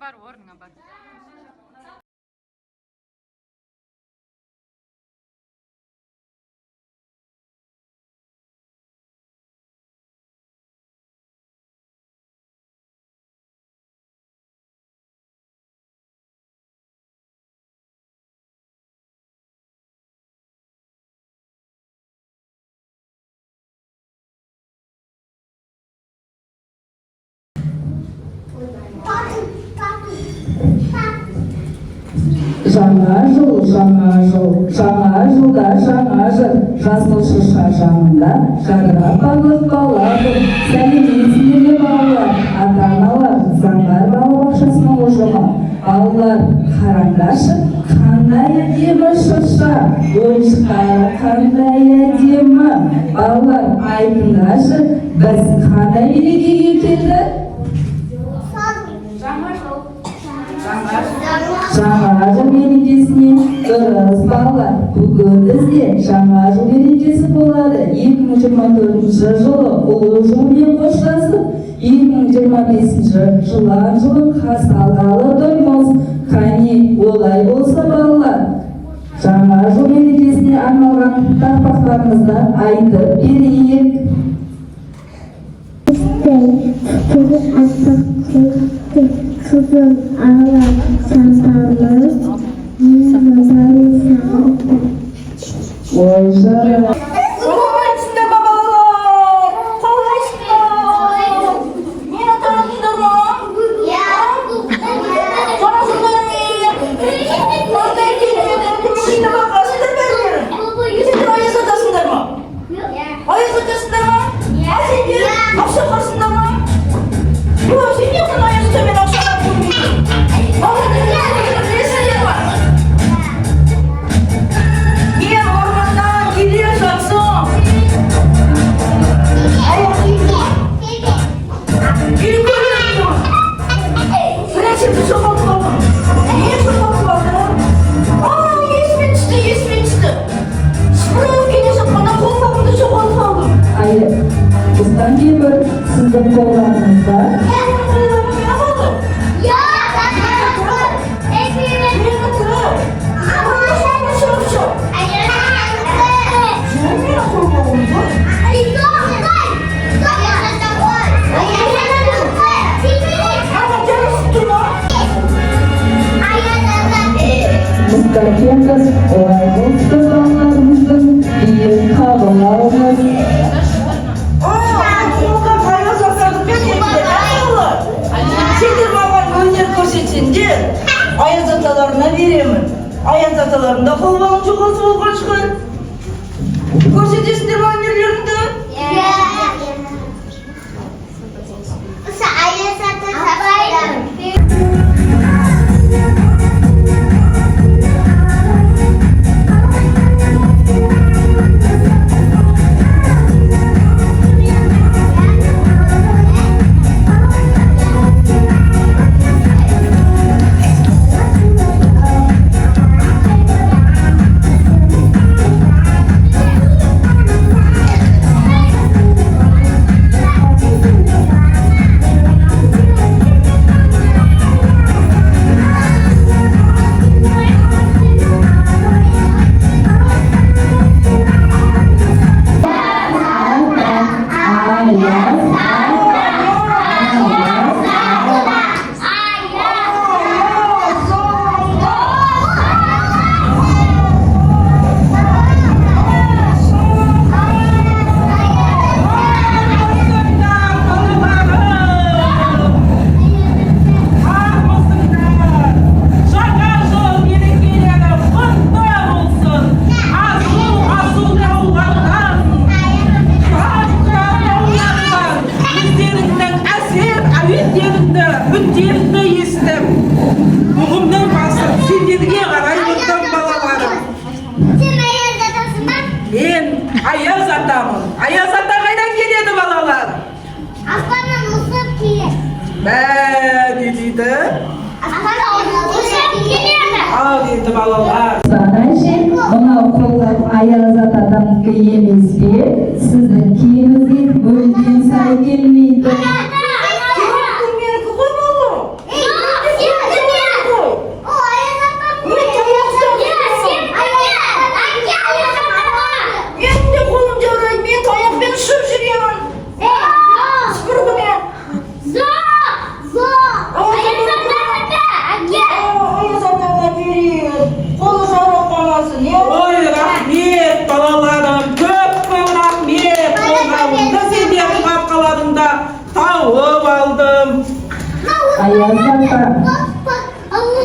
бар, орныңа бар. Жаңа жыл, жаңа жылда жаңа жыр, жасыл шырша жанында жадырап барлық балалар. Сәлеметсіздер ме балалар, ата-аналар, заңғар балабақшасының ұжымы. Балалар, қараңдаршы, қандай әдемі шырша, ойыншықтары қандай әдемі. Балалар, айтыңдаршы, біз қандай мерекеге келдік? Жаңа жыл мерекесіне дұрыс балалар, бүгін бізде жаңа жыл мерекесі болады. 2024 жылы ұлы жылмен қоштасып, 2025 жылан жылын қарсы алғалы тұрмыз. Қане, олай болса балалар, жаңа жыл мерекесіне арналған тақпақтарымызды айтып берейік. Kızım ağlar çantamız Ой, жара. Бұстан кейбір сіздің қолдарыңызда Мұстакенді олай болсын балаларымыздың биін қабылауымыз. Аяз аталарына беремін. Аяз аталарында қолбағын жоғалсы болған шығар. Көрсетесіңдер ма өнерлеріңді? Аяз ата сабайды. Аяз атамын. Аяз ата қайдан келеді балалар? Аспаннан ұсып келеді. Не дейді? Аспаннан ұсып келеді. Ал енді балалар. Әже, мынау қолдар Аяз атанікі емес пе? Сіздің киіміңізге мүлдем сай келмейді. Менікі ғой бұл. Ayazata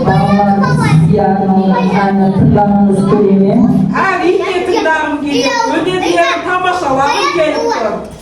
bağlar yani tırlarınız köyüne. Ha, ilk tırnağım geliyor. Ödediğim tamaşalarım gelip durun.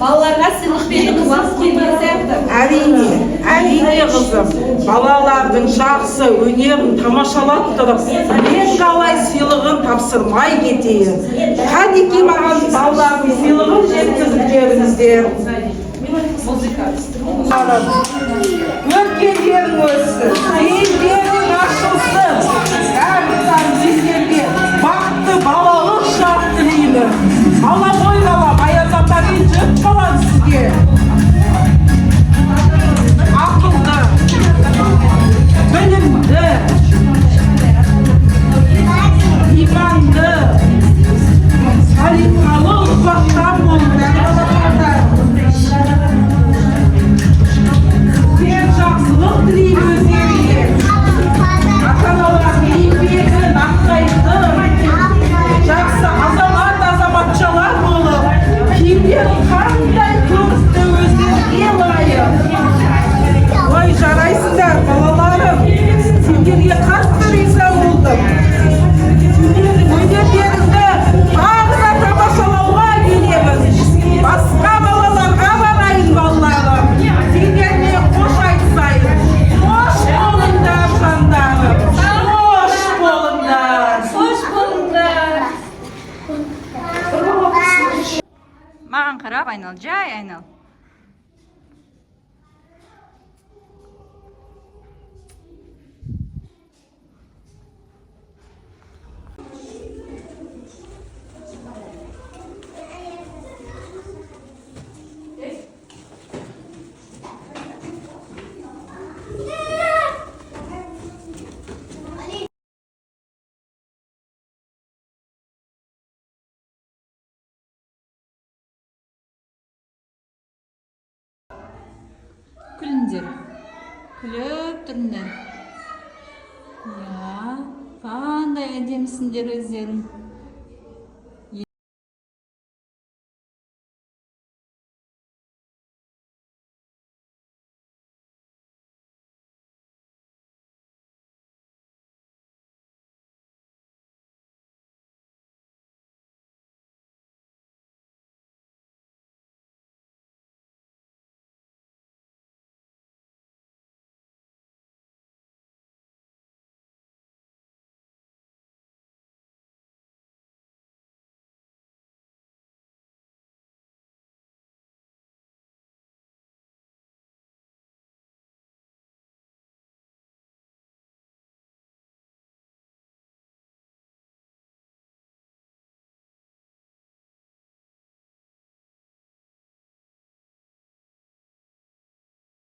Балаларға сыйлық беруге уақыт келген сияқты. Әрине қызым. Балалардың жақсы өнерін тамашалап тұрып, мен қалай сыйлығын тапсырмай кетейін. Кәнеки маған балалардың сыйлығын жеткізіп беріңіздер. Өркендерің өссін, елдерің ашылсын. Әрбір сіздерге бақытты балалық шақ тілеймін. Бала ғой балам, Аяз атамен жұрт қалам сізге. Ақылды, білімді, иманды, салиқалы ұрпақтар болыңдар. Сіздер жақсылық тілеймін өздеріңе. Ата-аналардың еңбегін ақтайтын, жақсы азамат азаматшалар болып, киімдерін қандай көрікті өздеріңе лайық. Ой, жарайсыңдар, балаларым. Сендерге қатты риза болдым. Өнерлеріңді тағы да тамашалауға келемін. Басқа балаларға барайын, балаларым. Сендермен қош айтсайын. Қош болыңдар, жандарым. Қош болыңдар. Қош болыңдар. Маған қарап айнал, жай айнал. Күліңдер. Күліп тұрыңдар. Я, қандай әдемісіңдер өздерің.